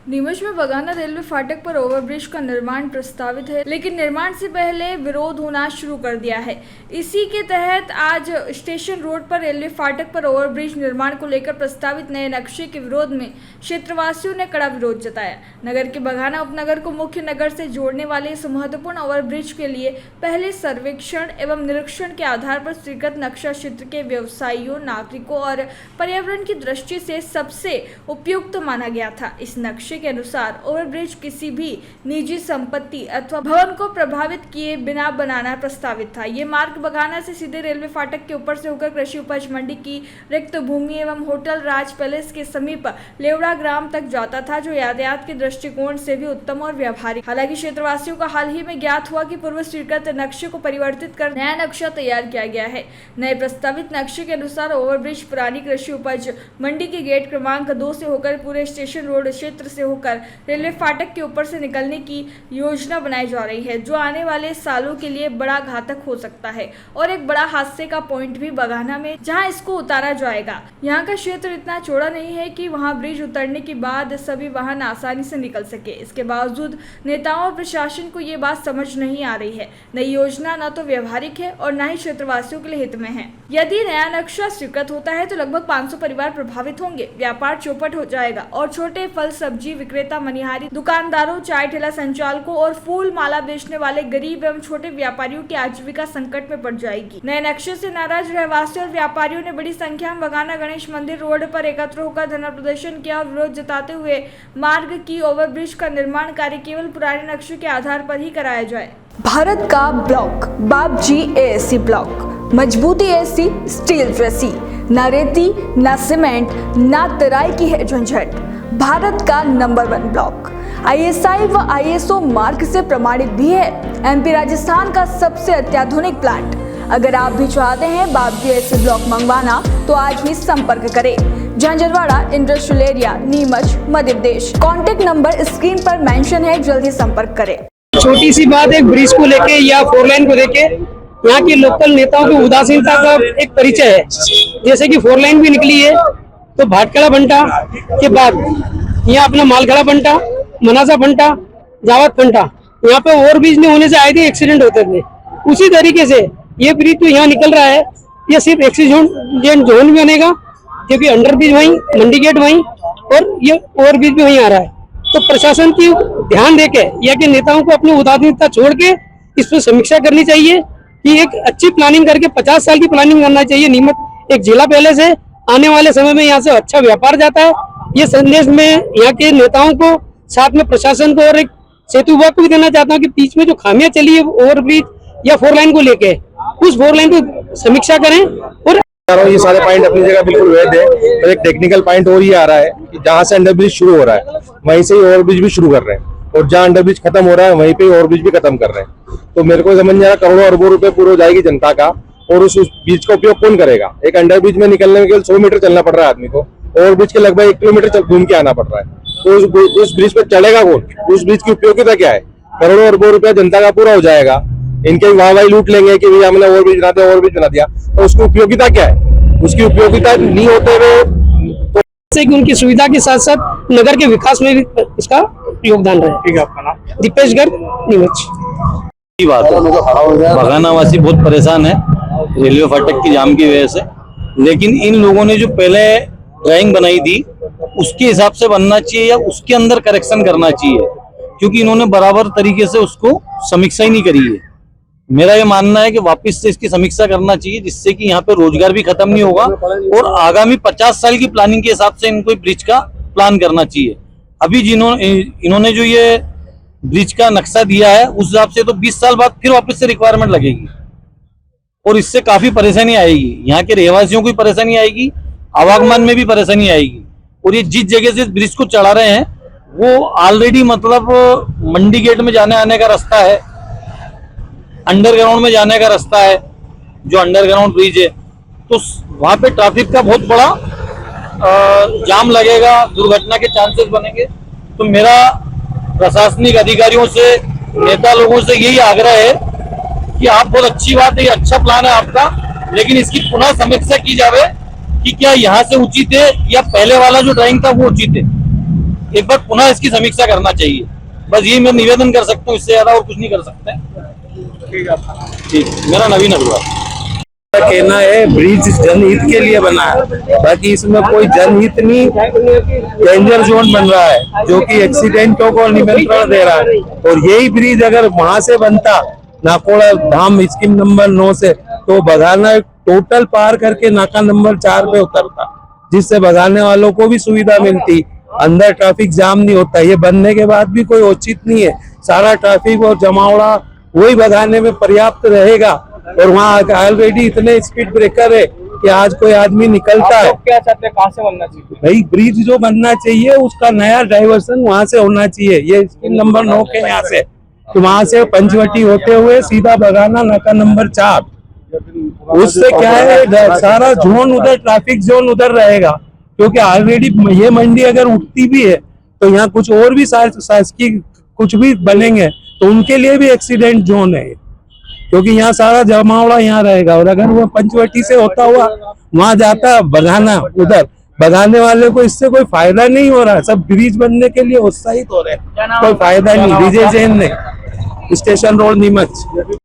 नीमच में बगाना रेलवे फाटक पर ओवरब्रिज का निर्माण प्रस्तावित है, लेकिन निर्माण से पहले विरोध होना शुरू कर दिया है। इसी के तहत आज स्टेशन रोड पर रेलवे फाटक पर ओवरब्रिज निर्माण को लेकर प्रस्तावित नए नक्शे के विरोध में क्षेत्रवासियों ने कड़ा विरोध जताया। नगर के बगाना उपनगर को मुख्य नगर से जोड़ने वाले इस महत्वपूर्ण ओवरब्रिज के लिए पहले सर्वेक्षण एवं निरीक्षण के आधार पर स्वीकृत नक्शा क्षेत्र के व्यवसायियों, नागरिकों और पर्यावरण की दृष्टि से सबसे उपयुक्त माना गया था। इस नक्शे के अनुसार ओवरब्रिज किसी भी निजी संपत्ति अथवा भवन को प्रभावित किए बिना बनाना प्रस्तावित था। ये मार्ग बगाना से सीधे रेलवे फाटक के ऊपर से होकर कृषि उपज मंडी की रिक्त भूमि एवं होटल राज पैलेस के समीप लेवड़ा ग्राम तक जाता था, जो यातायात के दृष्टिकोण से भी उत्तम और व्यावहारिक। हालांकि क्षेत्रवासियों को हाल ही में ज्ञात हुआ कि पूर्व स्वीकृत नक्शे को परिवर्तित कर नया नक्शा तैयार किया गया है। नए प्रस्तावित नक्शे के अनुसार ओवरब्रिज पुरानी कृषि उपज मंडी के गेट क्रमांक 2 से होकर पूरे स्टेशन रोड क्षेत्र से होकर रेलवे फाटक के ऊपर से निकलने की योजना बनाई जा रही है, जो आने वाले सालों के लिए बड़ा घातक हो सकता है और एक बड़ा हादसे का पॉइंट भी बगाना में जहां इसको उतारा जाएगा। यहां का क्षेत्र इतना चौड़ा नहीं है कि वहां ब्रिज उतरने के बाद सभी वाहन आसानी से निकल सके। इसके बावजूद नेताओं और प्रशासन को ये बात समझ नहीं आ रही है। नई योजना न तो व्यवहारिक है और न ही क्षेत्रवासियों के लिए हित में है। यदि नया नक्शा स्वीकृत होता है तो लगभग 500 परिवार प्रभावित होंगे, व्यापार चौपट हो जाएगा और छोटे फल सब्जी विक्रेता, मनिहारी दुकानदारों, चाय ठेला संचालकों और फूल माला बेचने वाले गरीब एवं छोटे व्यापारियों की आजीविका संकट में पड़ जाएगी। नए नक्शे से नाराज रहवासियों और व्यापारियों ने बड़ी संख्या में बगाना गणेश मंदिर रोड पर एकत्र होकर धरना प्रदर्शन किया और विरोध जताते हुए मार्ग की ओवरब्रिज का निर्माण कार्य केवल पुराने नक्शे के आधार पर ही कराया जाए। भारत का ब्लॉक बाबजी एएससी ब्लॉक, मजबूती एसी स्टील जैसी, न रेती न सीमेंट न तराई की है झंझट। भारत का नंबर 1 ब्लॉक आईएसआई व आईएसओ मार्क से प्रमाणित भी है। एमपी राजस्थान का सबसे अत्याधुनिक प्लांट। अगर आप भी चाहते हैं बाबजी एएससी ब्लॉक मंगवाना तो आज ही संपर्क करें। Jhanjharwada industrial area, Neemuch, Madhya Pradesh. Contact number screen पर मेंशन है, जल्द ही संपर्क करें। छोटी सी बात एक ब्रिज को लेके या 4 लाइन को लेके यहाँ के लोकल नेताओं की उदासीनता का एक परिचय है। जैसे कि 4 लाइन भी निकली है तो भाटखड़ा बंटा के बाद यहाँ अपना मालखड़ा बंटा, मनासा बंटा, जावत बंटा, यहाँ पे ओवर ब्रिज नहीं होने से आए थे एक्सीडेंट होते थे। उसी तरीके से ये ब्रिज तो यहाँ निकल रहा है, ये सिर्फ एक्सीडेंट जोन भी बनेगा क्योंकि अंडर ब्रिज वहीं, मंडी गेट वहीं और ये ओवर ब्रिज भी वहीं आ रहा है। तो प्रशासन की ध्यान देके या कि नेताओं को अपनी उदासीनता छोड़ के इस पर समीक्षा करनी चाहिए कि एक अच्छी प्लानिंग करके 50 साल की प्लानिंग करना चाहिए। नीमच एक जिला पहले से आने वाले समय में यहाँ से अच्छा व्यापार जाता है। ये संदेश में यहाँ के नेताओं को, साथ में प्रशासन को और एक सेतु विभाग को भी देना चाहता हूँ कि बीच में जो खामियां चली है ओवर ब्रिज या 4 लाइन को लेके, उस 4 लाइन को समीक्षा करें। और ये सारे पॉइंट अपनी जगह बिल्कुल वैध है, और एक टेक्निकल पॉइंट और ये आ रहा है कि जहाँ से अंडर ब्रिज शुरू हो रहा है वहीं से ही ओवर ब्रिज भी शुरू कर रहे हैं, और जहाँ अंडर ब्रिज खत्म हो रहा है वहीं पे ओवर ब्रिज भी खत्म कर रहे हैं। तो मेरे को समझ नहीं आ रहा, करोड़ों अरबों रुपए पूरे हो जाएगी जनता का, और उस ब्रिज का उपयोग कौन करेगा। एक अंडर ब्रिज में निकलने में केवल 100 मीटर चलना पड़ रहा है आदमी को, ओवर ब्रिज के लगभग 1 किलोमीटर घूम के आना पड़ रहा है। तो उस ब्रिज पे चलेगा कौन, उस ब्रिज की उपयोगिता क्या है। करोड़ों अरबों रुपया जनता का पूरा हो जाएगा, इनके वाहवाही लूट लेंगे कि भैया हमने ओवर ब्रिज बना दिया, ओवर ब्रिज बना दिया, तो उसकी उपयोगिता क्या है। उसकी उपयोगिता नहीं होते हुए तो उनकी सुविधा के साथ साथ नगर के विकास में भी इसका योगदान रहे। ठीक है, आपका नाम? दीपेश गर्ग, नीमच। बात है, बगाना वासी बहुत परेशान है रेलवे फाटक की जाम की वजह से, लेकिन इन लोगों ने जो पहले ड्राइंग बनाई थी उसके हिसाब से बनना चाहिए या उसके अंदर करेक्शन करना चाहिए, क्योंकि इन्होंने बराबर तरीके से उसको समीक्षा ही नहीं करी है। मेरा ये मानना है कि वापस से इसकी समीक्षा करना चाहिए, जिससे कि यहाँ पे रोजगार भी खत्म नहीं होगा और आगामी 50 साल की प्लानिंग के हिसाब से इनको ब्रिज का प्लान करना चाहिए। अभी इन्होंने जो ये ब्रिज का नक्शा दिया है उस हिसाब से तो 20 साल बाद फिर वापस से रिक्वायरमेंट लगेगी और इससे काफी परेशानी आएगी। यहाँ के रहवासियों को भी परेशानी आएगी, आवागमन में भी परेशानी आएगी। और ये जिस जगह से ब्रिज को चढ़ा रहे हैं वो ऑलरेडी मतलब मंडी गेट में जाने आने का रास्ता है, अंडरग्राउंड में जाने का रास्ता है, जो अंडरग्राउंड ब्रिज है, तो वहां पे ट्रैफिक का बहुत बड़ा जाम लगेगा, दुर्घटना के चांसेस बनेंगे। तो मेरा प्रशासनिक अधिकारियों से, नेता लोगों से यही आग्रह है कि आप, बहुत अच्छी बात है, अच्छा प्लान है आपका, लेकिन इसकी पुनः समीक्षा की जावे कि क्या यहाँ से उचित है या पहले वाला जो ड्राइंग था वो उचित है। एक बार पुनः इसकी समीक्षा करना चाहिए। बस यही मैं निवेदन कर सकता हूँ, इससे ज्यादा और कुछ नहीं कर सकते। ठीक, मेरा नवीन अग्रवाल। कहना है ब्रिज जनहित के लिए बना है, बाकी इसमें कोई जनहित नहीं, डेंजर जोन बन रहा है जो कि एक्सीडेंटों को निमंत्रण दे रहा है। और यही ब्रिज अगर वहां से बनता नाकोड़ा धाम स्कीम नंबर 9 से, तो बघाना टोटल पार करके नाका नंबर 4 पे उतरता, जिससे बघाने वालों को भी सुविधा मिलती, अंदर ट्रैफिक जाम नहीं होता। ये बनने के बाद भी कोई औचित नहीं है, सारा ट्रैफिक और जमावड़ा वही बघाने में पर्याप्त रहेगा। और वहाँ ऑलरेडी इतने स्पीड ब्रेकर है कि आज कोई आदमी निकलता है। क्या चाहते हैं, कहाँ से बनना चाहिए? भाई ब्रिज जो बनना चाहिए उसका नया डाइवर्सन वहां से होना चाहिए, ये स्कीम नंबर 9 के यहाँ से, तो वहां से पंचवटी होते हुए सीधा बघाना नाका नंबर 4। उससे क्या है, सारा जोन उधर ट्रैफिक जोन उधर रहेगा, क्योंकि ऑलरेडी ये मंडी अगर उठती भी है तो यहाँ कुछ और भी शासकीय कुछ भी बनेंगे तो उनके लिए भी एक्सीडेंट जोन है, क्योंकि यहाँ सारा जमावड़ा यहाँ रहेगा। और अगर वो पंचवटी से होता हुआ वहां जाता बघाना, उधर बघाने वाले को इससे कोई फायदा नहीं हो रहा, सब ब्रिज बनने के लिए उत्साहित हो रहे हैं, कोई फायदा नहीं। विजय जैन ने, स्टेशन रोड, नीमच।